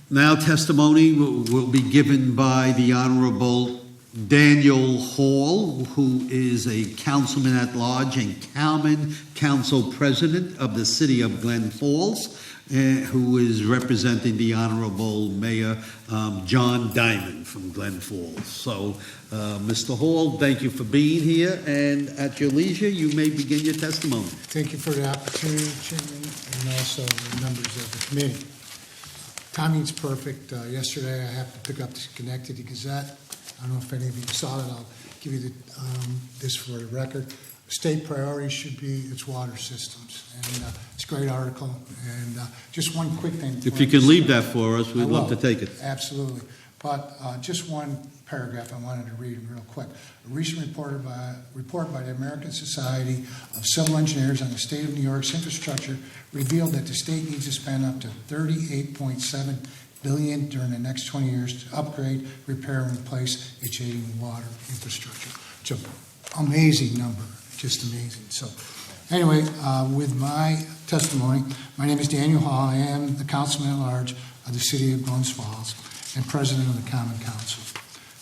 Now testimony will be given by the Honorable Daniel Hall, who is a councilman at large and Common Council President of the City of Glen Falls, who is representing the Honorable Mayor John Diamond from Glen Falls. So, Mr. Hall, thank you for being here, and at your leisure, you may begin your testimony. Thank you for the opportunity, Chairman, and also the members of the committee. Timing's perfect. Yesterday, I happened to pick up the Schenectady Gazette. I don't know if any of you saw it. I'll give you this for the record. State priority should be its water systems, and it's a great article. And just one quick thing. If you can leave that for us, we'd love to take it. Absolutely. But just one paragraph I wanted to read real quick. A recent report by the American Society of Civil Engineers on the state of New York's infrastructure revealed that the state needs to spend up to $38.7 billion during the next 20 years to upgrade, repair, and replace its aging water infrastructure. It's an amazing number, just amazing. So anyway, with my testimony, my name is Daniel Hall. I am the councilman at large of the city of Glens Falls and president of the Common Council.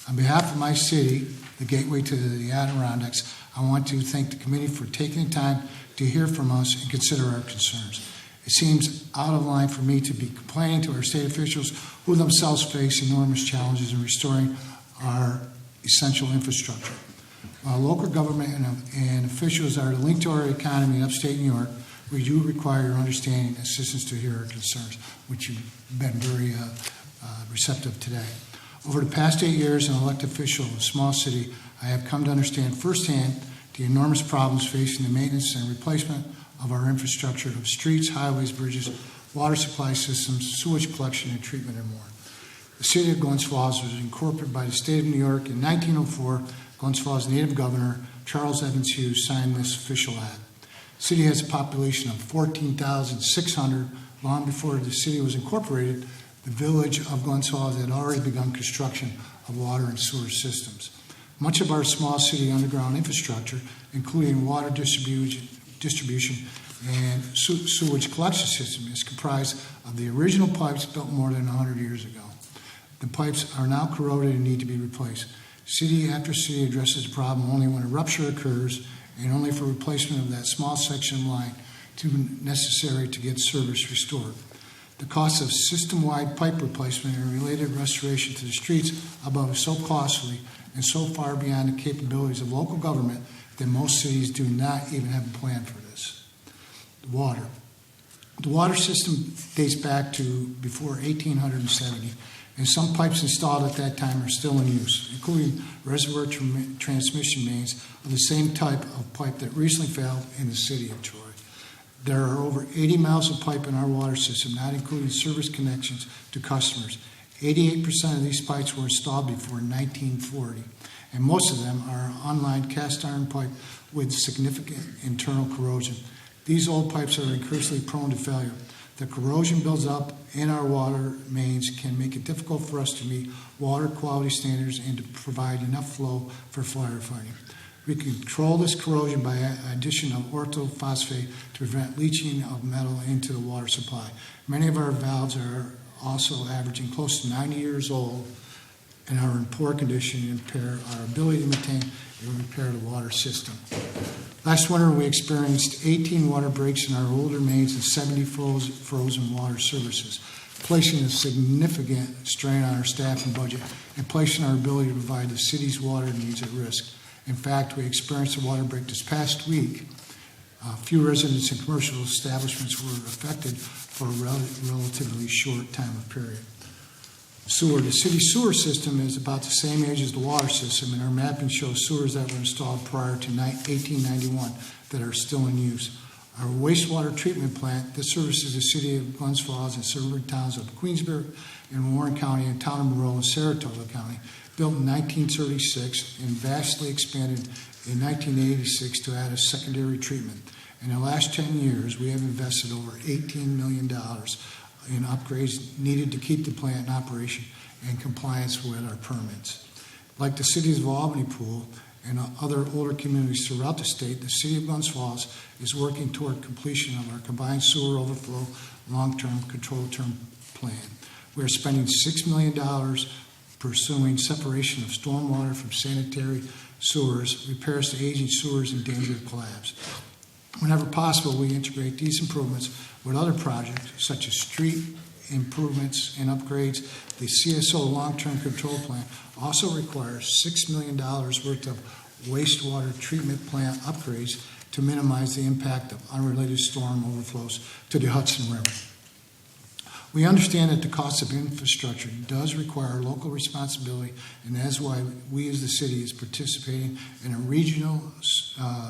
On behalf of my city, the gateway to the Adirondacks, I want to thank the committee for taking the time to hear from us and consider our concerns. It seems out of line for me to be complaining to our state officials who themselves face enormous challenges in restoring our essential infrastructure. While local government and officials are linked to our economy in upstate New York, we do require your understanding and assistance to hear our concerns, which you've been very receptive today. Over the past 8 years, as an elected official of a small city, I have come to understand firsthand the enormous problems facing the maintenance and replacement of our infrastructure of streets, highways, bridges, water supply systems, sewage collection and treatment, and more. The city of Glens Falls was incorporated by the state of New York in 1904. Glens Falls native governor Charles Evans Hughes signed this official act. The city has a population of 14,600. Long before the city was incorporated, the village of Glens Falls had already begun construction of water and sewer systems. Much of our small city underground infrastructure, including water distribution and sewage collection system, is comprised of the original pipes built more than 100 years ago. The pipes are now corroded and need to be replaced. City after city addresses the problem only when a rupture occurs and only for replacement of that small section of line necessary to get service restored. The cost of system-wide pipe replacement and related restoration to the streets above is so costly and so far beyond the capabilities of local government that most cities do not even have a plan for this. The water. The water system dates back to before 1870, and some pipes installed at that time are still in use, including reservoir transmission mains of the same type of pipe that recently failed in the city of Troy. There are over 80 miles of pipe in our water system, not including service connections to customers. 88% of these pipes were installed before 1940, and most of them are unlined cast iron pipe with significant internal corrosion. These old pipes are increasingly prone to failure. The corrosion builds up in our water mains can make it difficult for us to meet water quality standards and to provide enough flow for firefighting. We can control this corrosion by addition of orthophosphate to prevent leaching of metal into the water supply. Many of our valves are also averaging close to 90 years old and are in poor condition and impair our ability to maintain and repair the water system. Last winter, we experienced 18 water breaks in our older mains and 70 frozen water services, placing a significant strain on our staff and budget and placing our ability to provide the city's water needs at risk. In fact, we experienced a water break this past week. Few residents and commercial establishments were affected for a relatively short time of period. Sewer. The city sewer system is about the same age as the water system, and our mapping shows sewers that were installed prior to 1891 that are still in use. Our wastewater treatment plant that services the city of Glens Falls and surrounding towns of Queensbury and Warren County and town of Monroe and Saratoga County, built in 1936 and vastly expanded in 1986 to add a secondary treatment. In the last 10 years, we have invested over $18 million in upgrades needed to keep the plant in operation and compliance with our permits. Like the cities of Albany Pool and other older communities throughout the state, the city of Glens Falls is working toward completion of our combined sewer overflow long-term control term plan. We are spending $6 million pursuing separation of stormwater from sanitary sewers, repairs to aging sewers in danger of collapse. Whenever possible, we integrate these improvements with other projects such as street improvements and upgrades. The CSO long-term control plan also requires $6 million worth of wastewater treatment plant upgrades to minimize the impact of unrelated storm overflows to the Hudson River. We understand that the cost of infrastructure does require local responsibility, and that's why we as the city is participating in a regional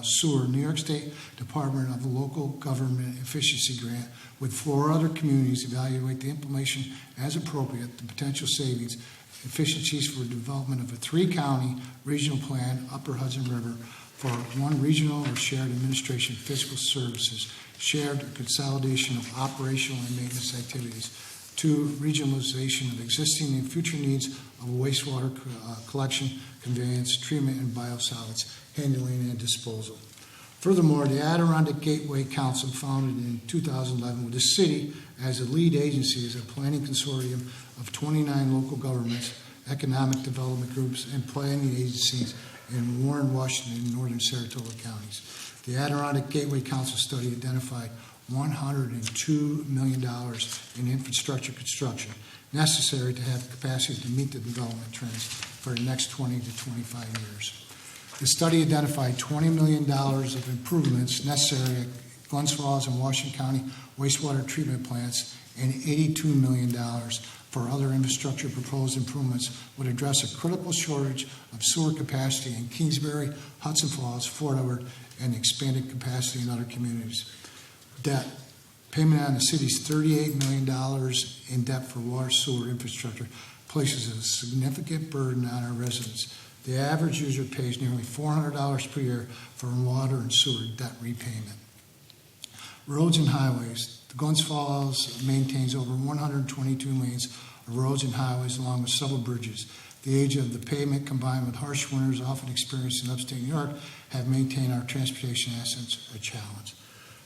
sewer New York State Department of Local Government Efficiency Grant with 4 other communities evaluate the implementation as appropriate, the potential savings, efficiencies for development of a 3-county regional plan, Upper Hudson River, for 1 regional or shared administration fiscal services, shared or consolidation of operational and maintenance activities, 2, regionalization of existing and future needs of wastewater collection, conveyance, treatment, and biosolids, handling and disposal. Furthermore, the Adirondack Gateway Council, founded in 2011 with the city as a lead agency, is a planning consortium of 29 local governments, economic development groups, and planning agencies in Warren, Washington, and northern Saratoga counties. The Adirondack Gateway Council study identified $102 million in infrastructure construction necessary to have capacity to meet the development trends for the next 20 to 25 years. The study identified $20 million of improvements necessary at Glens Falls and Washington County wastewater treatment plants, and $82 million for other infrastructure. Proposed improvements would address a critical shortage of sewer capacity in Kingsbury, Hudson Falls, Fort Edward, and expanded capacity in other communities. Debt. Payment on the city's $38 million in debt for water sewer infrastructure places a significant burden on our residents. The average user pays nearly $400 per year for water and sewer debt repayment. Roads and highways. The Glens Falls maintains over 122 lanes of roads and highways along with several bridges. The age of the pavement combined with harsh winters often experienced in upstate New York have maintained our transportation assets a challenge.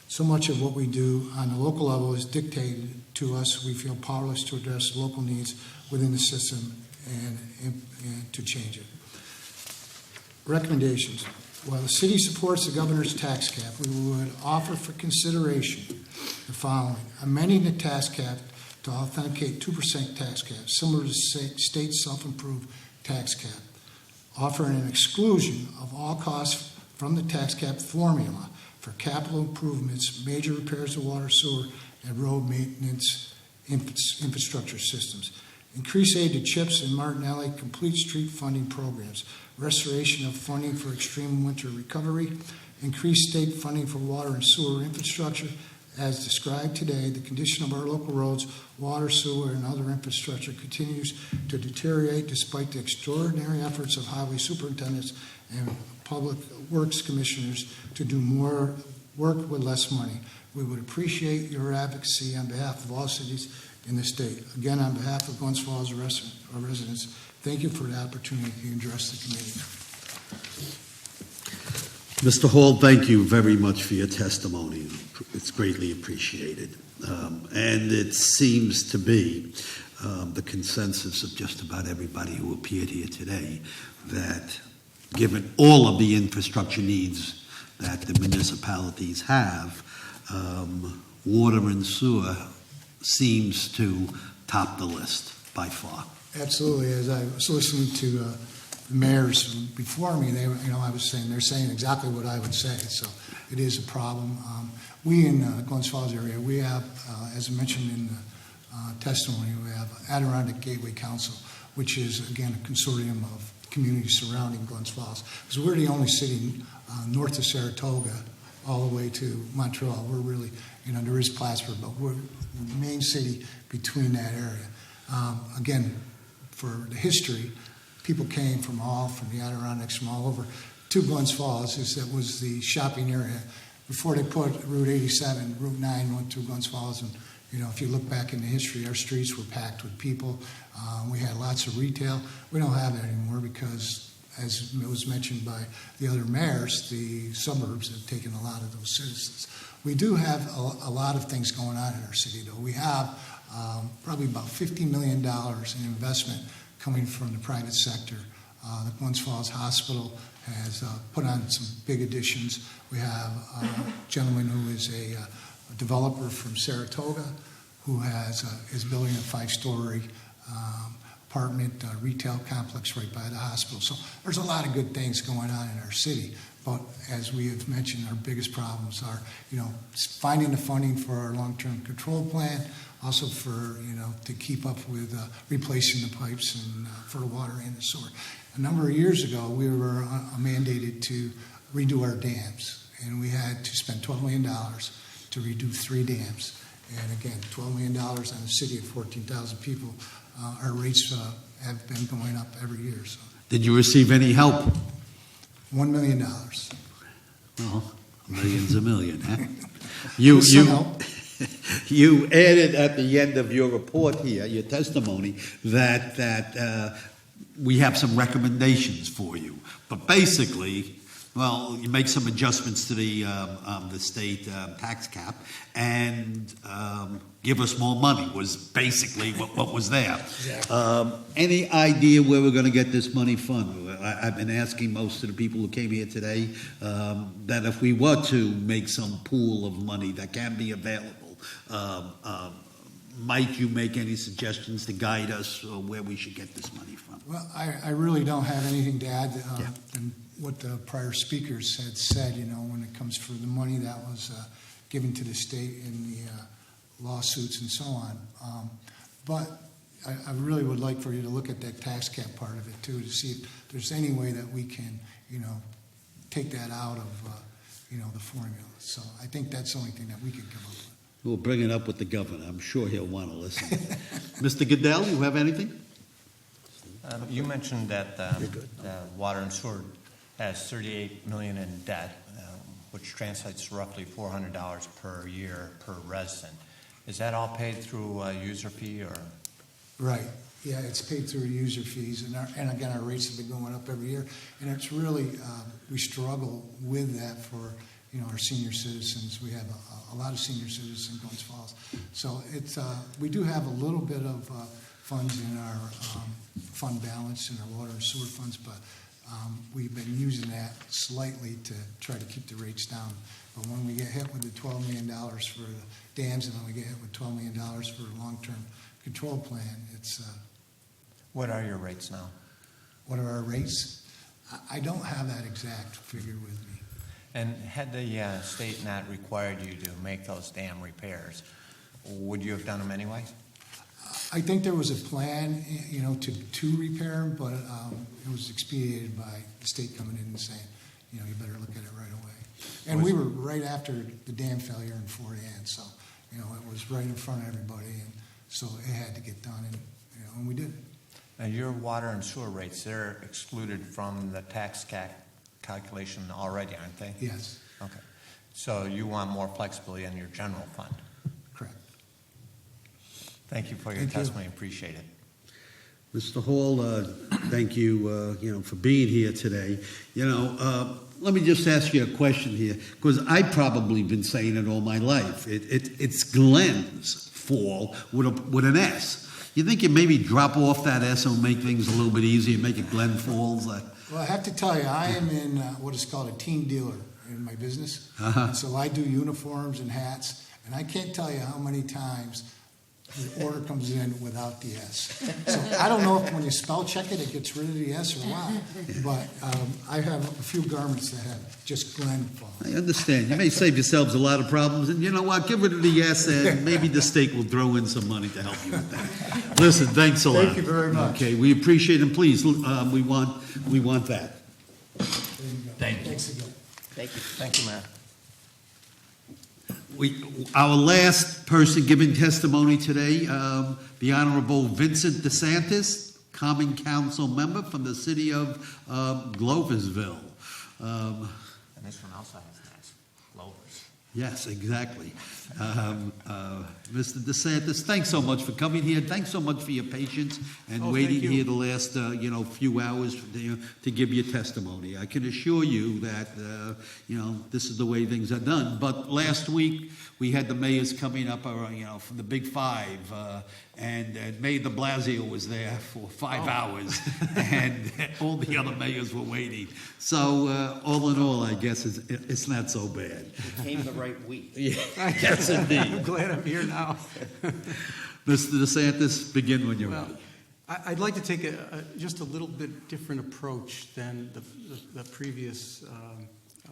So much of what we do on the local level is dictated to us. We feel powerless to address local needs within the system and to change it. Recommendations. While the city supports the governor's tax cap, we would offer for consideration the following: amending the tax cap to authenticate 2% tax cap, similar to state self-improved tax cap, offering an exclusion of all costs from the tax cap formula for capital improvements, major repairs to water, sewer, and road maintenance infrastructure systems. Increase aid to CHIPS and Martinelli complete street funding programs. Restoration of funding for extreme winter recovery. Increase state funding for water and sewer infrastructure. As described today, the condition of our local roads, water, sewer, and other infrastructure continues to deteriorate despite the extraordinary efforts of highway superintendents and public works commissioners to do more work with less money. We would appreciate your advocacy on behalf of all cities in the state. Again, on behalf of Glens Falls residents, thank you for the opportunity to address the committee. Mr. Hall, thank you very much for your testimony. It's greatly appreciated. And it seems to be the consensus of just about everybody who appeared here today that given all of the infrastructure needs that the municipalities have, water and sewer seems to top the list by far. Absolutely. As I was listening to the mayors before me, they're saying exactly what I would say. So it is a problem. We in the Glens Falls area, we have, as I mentioned in the testimony, we have Adirondack Gateway Council, which is again a consortium of communities surrounding Glens Falls. Because we're the only city north of Saratoga, all the way to Montreal. We're really, there is Plattsburgh, but we're the main city between that area. Again, for the history, people came from the Adirondacks, from all over to Glens Falls. That was the shopping area. Before they put Route 87, Route 9 went through Glens Falls, and if you look back in the history, our streets were packed with people. We had lots of retail. We don't have that anymore because, as it was mentioned by the other mayors, the suburbs have taken a lot of those citizens. We do have a lot of things going on in our city, though. We have probably about $50 million in investment coming from the private sector. The Glens Falls Hospital has put on some big additions. We have a gentleman who is a developer from Saratoga who is building a 5-story apartment retail complex right by the hospital. So there's a lot of good things going on in our city. But as we have mentioned, our biggest problems are, finding the funding for our long-term control plan, also for, to keep up with replacing the pipes and for the water and the sewer. A number of years ago, we were mandated to redo our dams, and we had to spend $12 million to redo 3 dams. And again, $12 million on a city of 14,000 people, our rates have been going up every year. So. Did you receive any help? $1 million. Well, million's a million, huh? You added at the end of your report here, your testimony, that we have some recommendations for you. But basically, well, you make some adjustments to the state tax cap and give us more money was basically what was there. Exactly. Any idea where we're going to get this money from? I've been asking most of the people who came here today that if we were to make some pool of money that can be available, might you make any suggestions to guide us where we should get this money from? Well, I really don't have anything to add than what the prior speakers had said, when it comes for the money that was given to the state in the lawsuits and so on. But I really would like for you to look at that tax cap part of it too, to see if there's any way that we can, take that out of, the formula. So I think that's the only thing that we can come up with. We'll bring it up with the governor. I'm sure he'll want to listen. Mr. Goodell, you have anything? You mentioned that the water and sewer has $38 million in debt, which translates to roughly $400 per year per resident. Is that all paid through user fee or? Right. Yeah, it's paid through user fees, and again, our rates have been going up every year, and it's really we struggle with that for our senior citizens. We have a lot of senior citizens in Glens Falls, so it's we do have a little bit of funds in our fund balance in our water and sewer funds, but we've been using that slightly to try to keep the rates down. But when we get hit with the $12 million for the dams, and then we get hit with $12 million for the long-term control plan, it's. What are your rates now? What are our rates? I don't have that exact figure with me. And had the state not required you to make those dam repairs, would you have done them anyway? I think there was a plan, to repair them, but it was expedited by the state coming in and saying, you better look at it right away. And we were right after the dam failure in Fort Ann, so it was right in front of everybody, and so it had to get done, and we did it. Now, your water and sewer rates, they're excluded from the tax calculation already, aren't they? Yes. Okay. So you want more flexibility in your general fund? Correct. Thank you for your testimony. Appreciate it. Mr. Hall, thank you, for being here today. Let me just ask you a question here, because I've probably been saying it all my life. It's Glens Fall with an S. You think you maybe drop off that S and make things a little bit easier, make it Glen Falls? Well, I have to tell you, I am in what is called a team dealer in my business. Uh-huh. So I do uniforms and hats, and I can't tell you how many times the order comes in without the S. So I don't know if when you spell check it, it gets rid of the S or what, but I have a few garments that have just Glen Falls. I understand. You may save yourselves a lot of problems, and you know what? Get rid of the S, and maybe the state will throw in some money to help you with that. Listen, thanks a lot. Thank you very much. Okay, we appreciate it. Please, we want that. Thank you. Thanks again. Thank you. Thank you, Mayor. Our last person giving testimony today, the Honorable Vincent DeSantis, Common Council member from the city of Gloversville. And this one also has nice lowers. Yes, exactly. Mr. DeSantis, thanks so much for coming here. Thanks so much for your patience and Oh, waiting thank you. here the last, few hours to give your testimony. I can assure you that, this is the way things are done. But last week, we had the mayors coming up, from the Big Five, and Mayor de Blasio was there for 5 hours, and all the other mayors were waiting. So, all in all, I guess it's not so bad. Came the right week. Yes, indeed. I'm glad I'm here now. Mr. DeSantis, begin when you're Well, ready. I'd like to take just a little bit different approach than the previous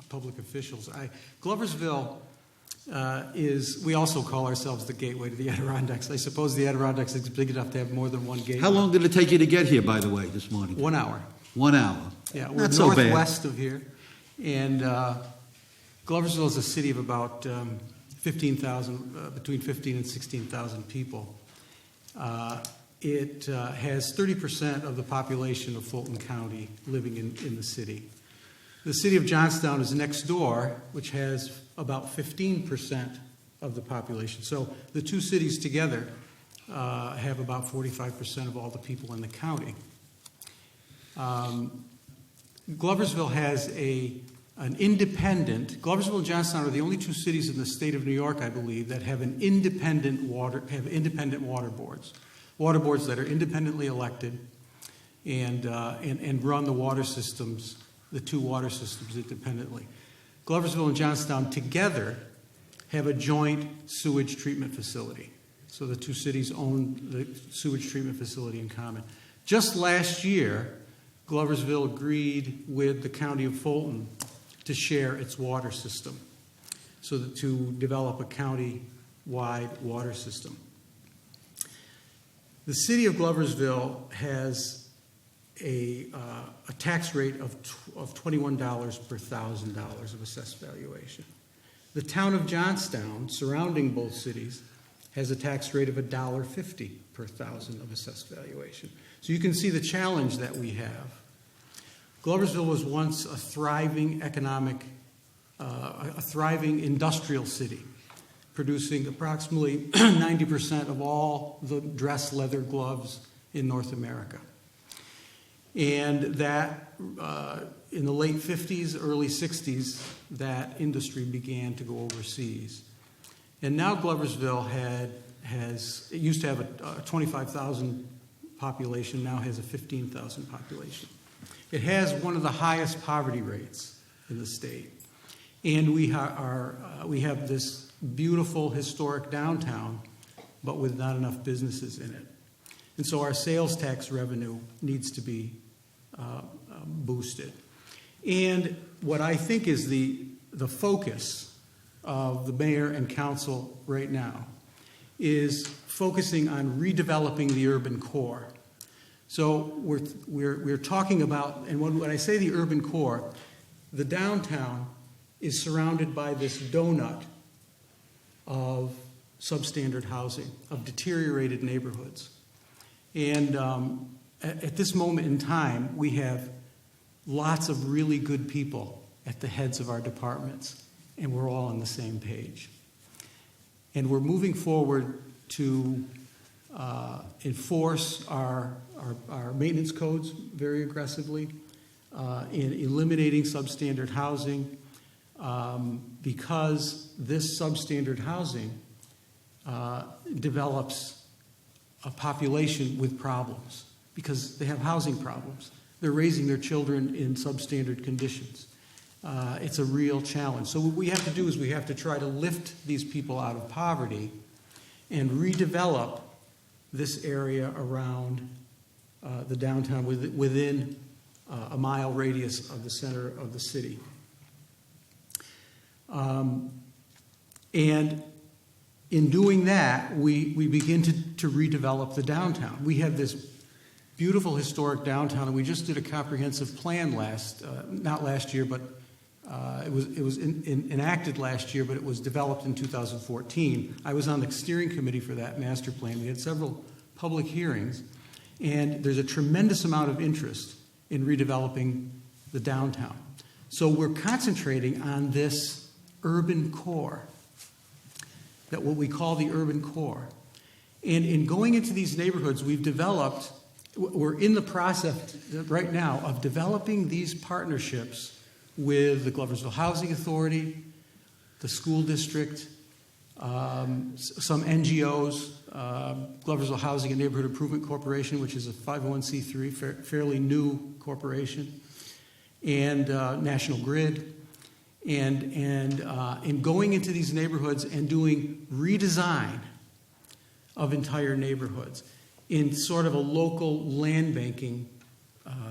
public officials. Gloversville we also call ourselves the gateway to the Adirondacks. I suppose the Adirondacks is big enough to have more than one gateway. How long did it take you to get here, by the way, this morning? 1 hour. 1 hour. Yeah, we're Not so bad. northwest of here. And Gloversville is a city of about 15,000, between 15 and 16,000 people. It has 30% of the population of Fulton County living in the city. The city of Johnstown is next door, which has about 15% of the population. So the two cities together have about 45% of all the people in the county. Gloversville has Gloversville and Johnstown are the only two cities in the state of New York, I believe, that have independent water boards. Water boards that are independently elected and run the water systems, the two water systems independently. Gloversville and Johnstown together have a joint sewage treatment facility. So the two cities own the sewage treatment facility in common. Just last year, Gloversville agreed with the county of Fulton to share its water system, so that to develop a county-wide water system. The city of Gloversville has a tax rate of $21 per $1,000 of assessed valuation. The town of Johnstown, surrounding both cities, has a tax rate of $1.50 per $1,000 of assessed valuation. So you can see the challenge that we have. Gloversville was once a thriving industrial city, producing approximately 90% of all the dress leather gloves in North America. And that, in the late 50s, early 60s, that industry began to go overseas. And now Gloversville it used to have a 25,000 population, now has a 15,000 population. It has one of the highest poverty rates in the state. And we have this beautiful historic downtown, but with not enough businesses in it. And so our sales tax revenue needs to be boosted. And what I think is the focus of the mayor and council right now is focusing on redeveloping the urban core. So we're talking about, and when I say the urban core, the downtown is surrounded by this donut of substandard housing, of deteriorated neighborhoods. And at this moment in time, we have lots of really good people at the heads of our departments, and we're all on the same page. And we're moving forward to enforce our maintenance codes very aggressively, in eliminating substandard housing, because this substandard housing develops a population with problems, because they have housing problems. They're raising their children in substandard conditions. It's a real challenge. So what we have to do is we have to try to lift these people out of poverty and redevelop this area around the downtown within a mile radius of the center of the city. And in doing that, we begin to redevelop the downtown. We have this beautiful historic downtown, and we just did a comprehensive plan not last year, but it was enacted last year, but it was developed in 2014. I was on the steering committee for that master plan. We had several public hearings, and there's a tremendous amount of interest in redeveloping the downtown. So we're concentrating on this urban core. that what we call the urban core. And in going into these neighborhoods, we're in the process right now of developing these partnerships with the Gloversville Housing Authority, the school district, some NGOs, Gloversville Housing and Neighborhood Improvement Corporation, which is a 501c3, fairly new corporation, and National Grid. And in going into these neighborhoods and doing redesign of entire neighborhoods in sort of a local land banking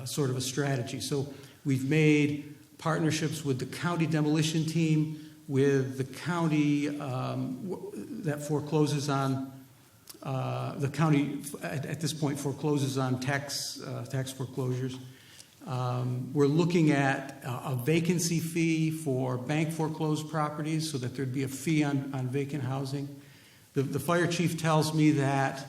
sort of a strategy. So we've made partnerships with the county demolition team, with the county that forecloses on, the county at this point forecloses on tax foreclosures. We're looking at a vacancy fee for bank foreclosed properties so that there'd be a fee on vacant housing. The fire chief tells me that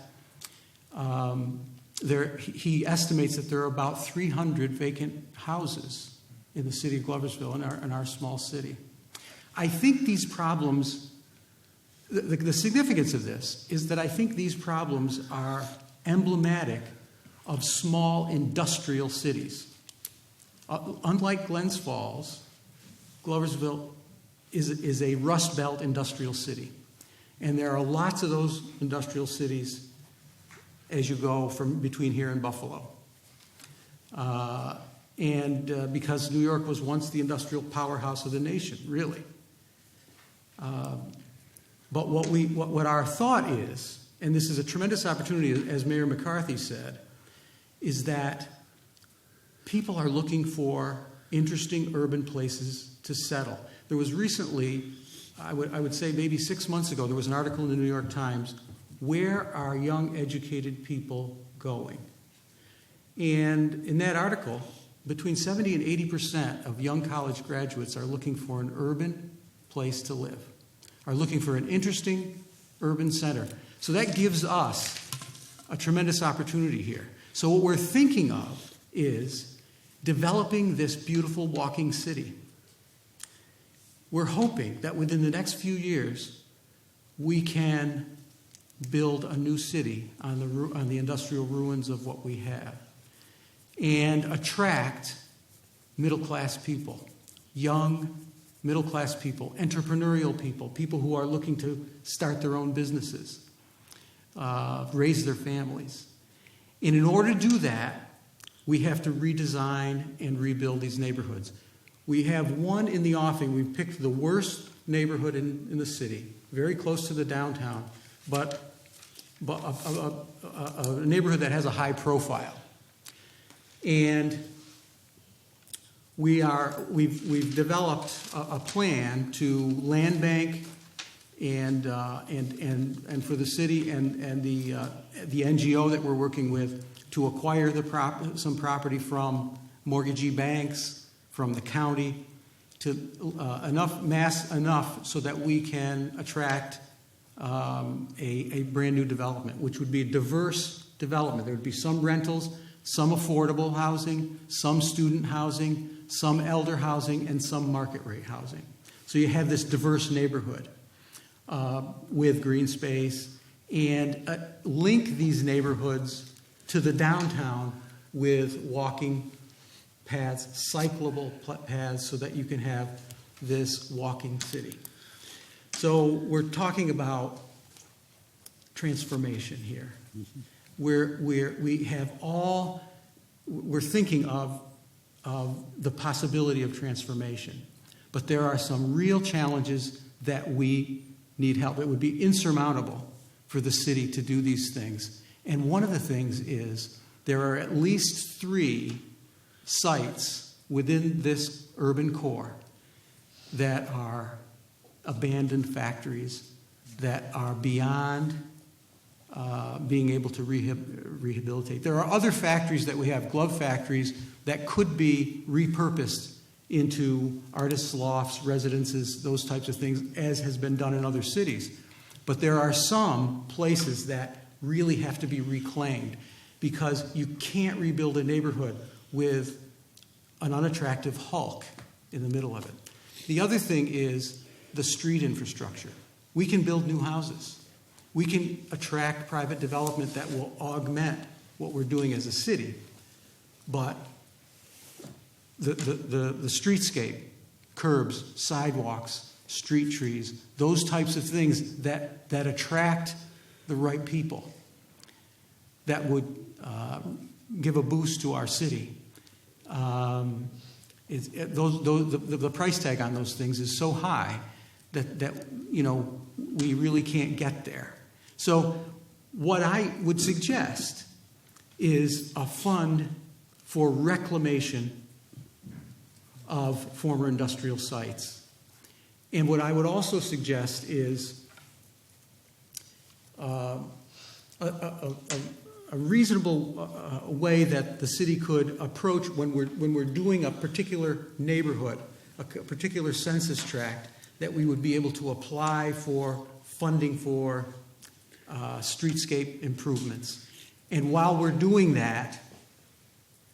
he estimates that there are about 300 vacant houses in the city of Gloversville, in our small city. I think these problems, the significance of this is that I think these problems are emblematic of small industrial cities. Unlike Glens Falls, Gloversville is a Rust Belt industrial city. And there are lots of those industrial cities as you go from between here and Buffalo. Because New York was once the industrial powerhouse of the nation, really. But what our thought is, and this is a tremendous opportunity, as Mayor McCarthy said, is that people are looking for interesting urban places to settle. There was recently, I would say maybe 6 months ago, there was an article in the New York Times, where are young educated people going? And in that article, between 70 and 80% of young college graduates are looking for an urban place to live, are looking for an interesting urban center. So that gives us a tremendous opportunity here. So what we're thinking of is developing this beautiful walking city. We're hoping that within the next few years, we can build a new city on the industrial ruins of what we have and attract middle-class people, young middle-class people, entrepreneurial people, people who are looking to start their own businesses, raise their families. And in order to do that, we have to redesign and rebuild these neighborhoods. We have one in the offing. We've picked the worst neighborhood in the city, very close to the downtown, but a neighborhood that has a high profile. And we've developed a plan to land bank and for the city and the NGO that we're working with to acquire some property from mortgagee banks, from the county, to enough so that we can attract a brand new development, which would be a diverse development. There would be some rentals, some affordable housing, some student housing, some elder housing, and some market rate housing. So you have this diverse neighborhood with green space, and link these neighborhoods to the downtown with walking paths, cyclable paths, so that you can have this walking city. So we're talking about transformation here. We're thinking of the possibility of transformation, but there are some real challenges that we need help. It would be insurmountable for the city to do these things. And one of the things is there are at least 3 sites within this urban core that are abandoned factories that are beyond being able to rehabilitate. There are other factories that we have, glove factories, that could be repurposed into artists' lofts, residences, those types of things, as has been done in other cities. But there are some places that really have to be reclaimed, because you can't rebuild a neighborhood with an unattractive hulk in the middle of it. The other thing is the street infrastructure. We can build new houses. We can attract private development that will augment what we're doing as a city. But the streetscape, curbs, sidewalks, street trees, those types of things that attract the right people, that would give a boost to our city. The price tag on those things is so high that we really can't get there. So what I would suggest is a fund for reclamation of former industrial sites. And what I would also suggest is a reasonable way that the city could approach when we're doing a particular neighborhood, a particular census tract, that we would be able to apply for funding for streetscape improvements. And while we're doing that,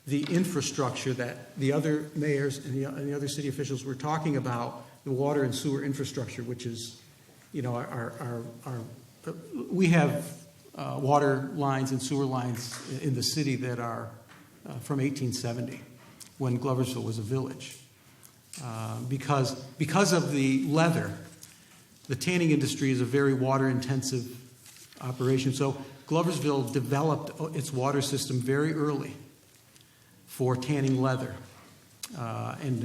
the infrastructure that the other mayors and the other city officials were talking about, the water and sewer infrastructure, which is, we have water lines and sewer lines in the city that are from 1870, when Gloversville was a village. Because of the leather, the tanning industry is a very water-intensive operation. So Gloversville developed its water system very early for tanning leather, and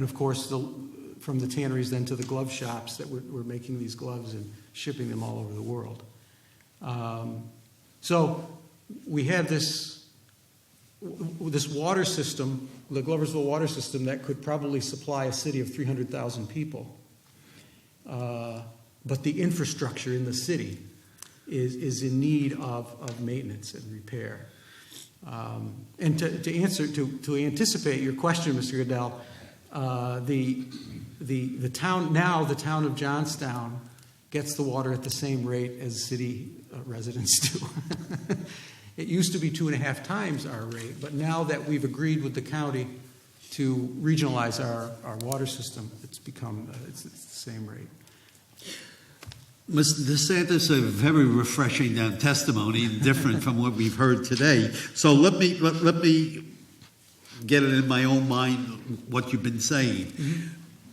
of course from the tanneries then to the glove shops that were making these gloves and shipping them all over the world. So we have this water system, the Gloversville water system, that could probably supply a city of 300,000 people. But the infrastructure in the city is in need of maintenance and repair. And to anticipate your question, Mr. Goodell, the town of Johnstown gets the water at the same rate as city residents do. It used to be 2.5 times our rate, but now that we've agreed with the county to regionalize our water system, it's become it's the same rate. Mr. DeSantis, a very refreshing testimony, different from what we've heard today. So let me get it in my own mind what you've been saying. Mm-hmm.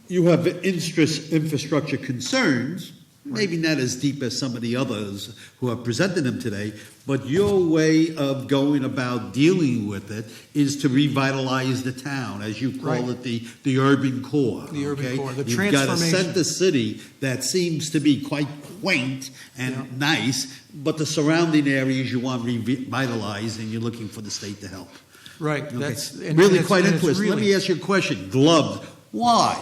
You have infrastructure concerns, maybe not as deep as some of the others who have presented them today, but your way of going about dealing with it is to revitalize the town, as you call it, the urban core. The urban core, the You've transformation. got a center city that seems to be quite quaint and nice, but the surrounding areas you want revitalized, and you're looking for the state to help. Right. Okay. That's really quite interesting. Really... Let me ask you a question. Gloves. Why?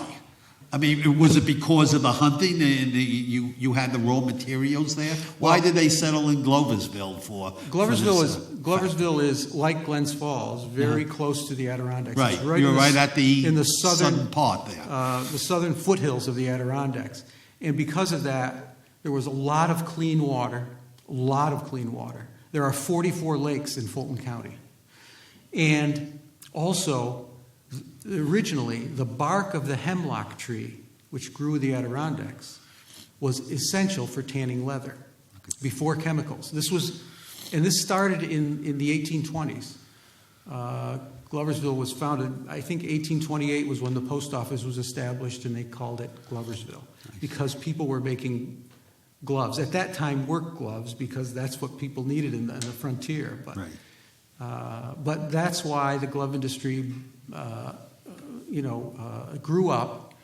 I mean, was it because of the hunting and you had the raw materials there? Why did they settle in Gloversville for? Gloversville is like Glens Falls, very close to the Adirondacks. Right. Right. You're right at in the southern part there. The southern foothills of the Adirondacks, and because of that, there was a lot of clean water. There are 44 lakes in Fulton County, and also. Originally, the bark of the hemlock tree, which grew in the Adirondacks, was essential for tanning leather before chemicals. This started in the 1820s. Gloversville was founded, I think 1828 was when the post office was established, and they called it Gloversville because people were making gloves. At that time, work gloves, because that's what people needed in the frontier. But that's why the glove industry grew up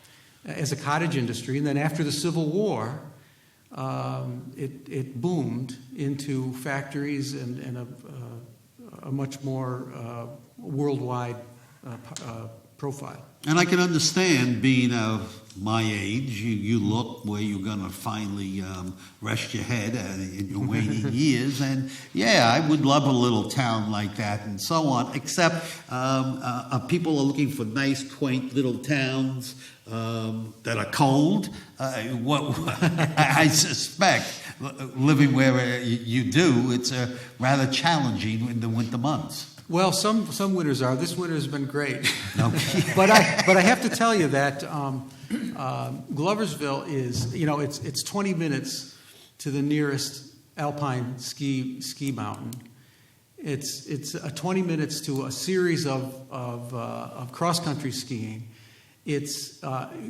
as a cottage industry, and then after the Civil War, it boomed into factories and a much more worldwide profile. And I can understand, being of my age, you look where you're going to finally rest your head in your waning years. And yeah, I would love a little town like that and so on, except people are looking for nice, quaint little towns that are cold. I suspect, living where you do, it's rather challenging in the winter months. Well, some winters are. This winter has been great. Okay. But I have to tell you that Gloversville is, it's 20 minutes to the nearest alpine ski mountain. It's 20 minutes to a series of cross-country skiing. It's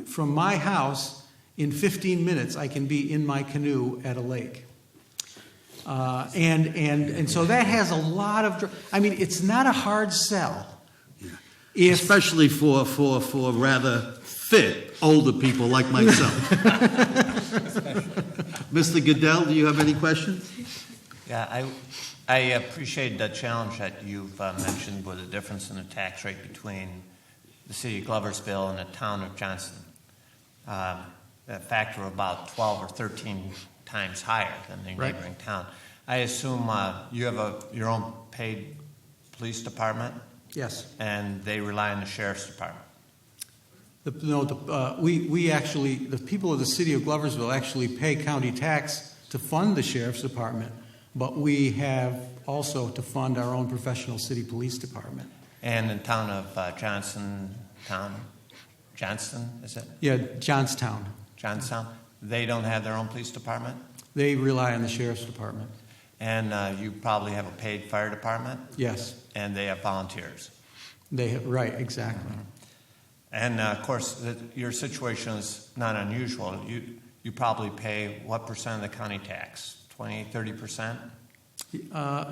from my house, in 15 minutes, I can be in my canoe at a lake. And so that has a lot of, it's not a hard sell. Especially for rather fit older people like myself. Mr. Goodell, do you have any questions? Yeah, I appreciate the challenge that you've mentioned with the difference in the tax rate between the city of Gloversville and the town of Johnston. A factor of about 12 or 13 times higher than the neighboring town. I assume you have your own paid police department? Yes. And they rely on the sheriff's department? We actually, the people of the city of Gloversville actually pay county tax to fund the sheriff's department, but we have also to fund our own professional city police department. And in town of Johnston, is it? Yeah, Johnstown. Johnstown? They don't have their own police department? They rely on the sheriff's department. And you probably have a paid fire department? Yes. And they have volunteers? Right, exactly. And of course, your situation is not unusual. You probably pay what percent of the county tax? 20, 30%?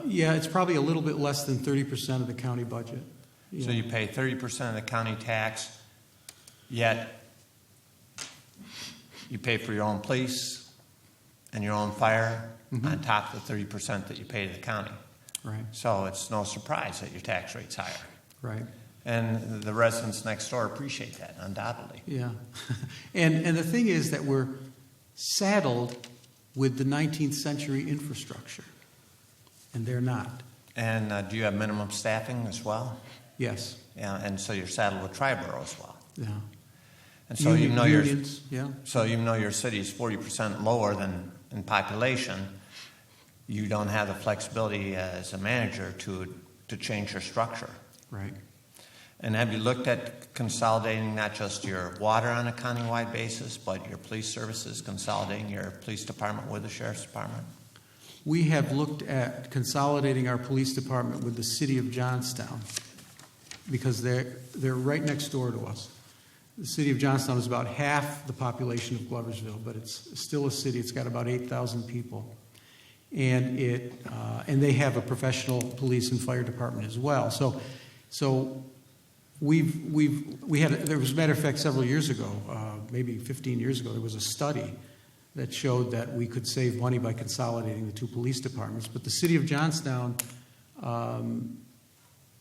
Yeah, it's probably a little bit less than 30% of the county budget. Yeah. So you pay 30% of the county tax, yet you pay for your own police and your own fire on top of the 30% that you pay to the county. Right. So it's no surprise that your tax rate's higher. Right. And the residents next door appreciate that, undoubtedly. Yeah. And the thing is that we're saddled with the 19th century infrastructure, and they're not. And do you have minimum staffing as well? Yes. Yeah, and so you're saddled with Triborough as well. Yeah. And so even though unions, yeah. So even though your city is 40% lower than in population, you don't have the flexibility as a manager to change your structure. Right. And have you looked at consolidating not just your water on a countywide basis, but your police services, consolidating your police department with the sheriff's department? We have looked at consolidating our police department with the city of Johnstown because they're right next door to us. The city of Johnstown is about half the population of Gloversville, but it's still a city. It's got about 8,000 people. And they have a professional police and fire department as well. So there was, a matter of fact, several years ago, maybe 15 years ago, there was a study that showed that we could save money by consolidating the two police departments. But the city of Johnstown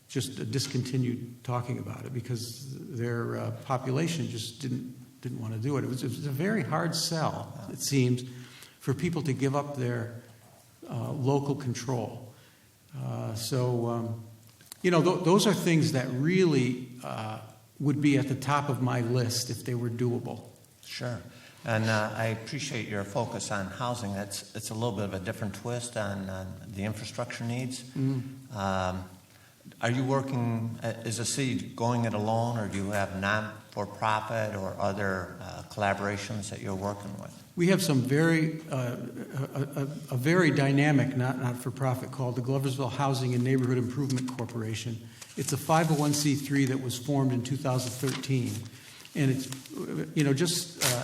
just discontinued talking about it because their population just didn't want to do it. It was a very hard sell, it seems, for people to give up their local control. Those are things that really would be at the top of my list if they were doable. Sure. And I appreciate your focus on housing. It's a little bit of a different twist on the infrastructure needs. Mm-hmm. Are you working, is the city going it alone, or do you have non-for-profit or other collaborations that you're working with? We have some a very dynamic not-for-profit called the Gloversville Housing and Neighborhood Improvement Corporation. It's a 501c3 that was formed in 2013. And it's,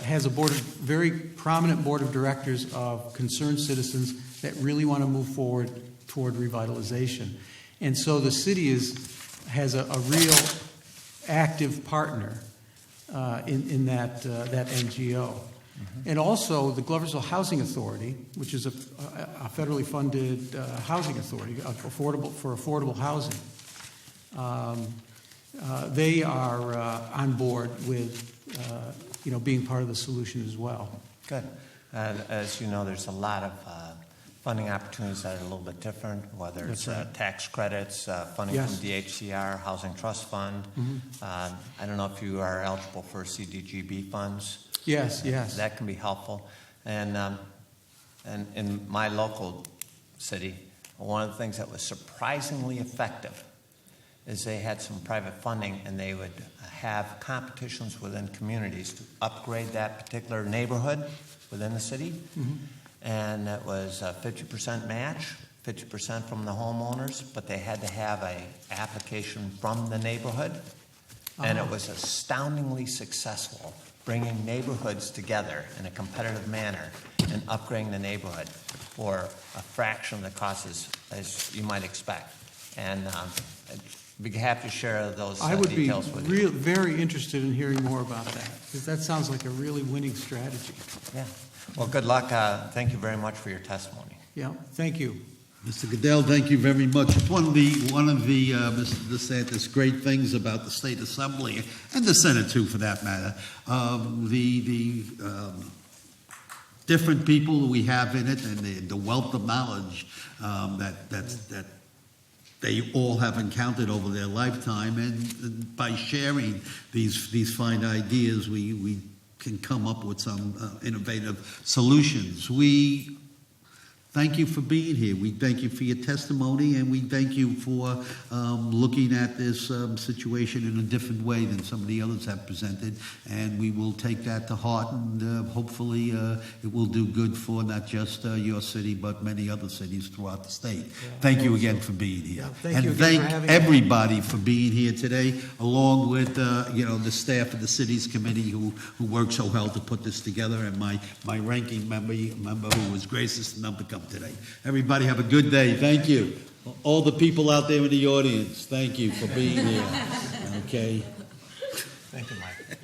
has a very prominent board of directors of concerned citizens that really want to move forward toward revitalization. And so the city has a real active partner in that NGO. Mm-hmm. And also the Gloversville Housing Authority, which is a federally funded housing authority for affordable housing. They are on board with being part of the solution as well. Good. As you know, there's a lot of funding opportunities that are a little bit different, whether it's tax credits, funding from DHCR, Housing Trust Fund. Mm-hmm. I don't know if you are eligible for CDGB funds. Yes. That can be helpful. And in my local city, one of the things that was surprisingly effective is they had some private funding, and they would have competitions within communities to upgrade that particular neighborhood within the city. And it was a 50% match, 50% from the homeowners, but they had to have a application from the neighborhood. And it was astoundingly successful, bringing neighborhoods together in a competitive manner and upgrading the neighborhood for a fraction of the cost as you might expect. And I'd be happy to share those I would be details with you. very interested in hearing more about that, because that sounds like a really winning strategy. Yeah. Well, good luck. Thank you very much for your testimony. Yeah, thank you. Mr. Goodell, thank you very much. It's one of the Mr. DeSantis, great things about the State Assembly and the Senate too, for that matter. The different people we have in it, and the wealth of knowledge that they all have encountered over their lifetime, and by sharing these fine ideas, we can come up with some innovative solutions. We thank you for being here. We thank you for your testimony, and we thank you for looking at this situation in a different way than some of the others have presented. And we will take that to heart, and hopefully it will do good for not just your city, but many other cities throughout the state. Thank you again for being here. Thank you and again thank for having me. everybody for being here today, along with the staff of the city's committee who worked so hard to put this together, and my ranking member who was gracious enough to come today. Everybody have a good day. Thank you. All the people out there in the audience, thank you for being here. Okay. Thank you, Mike.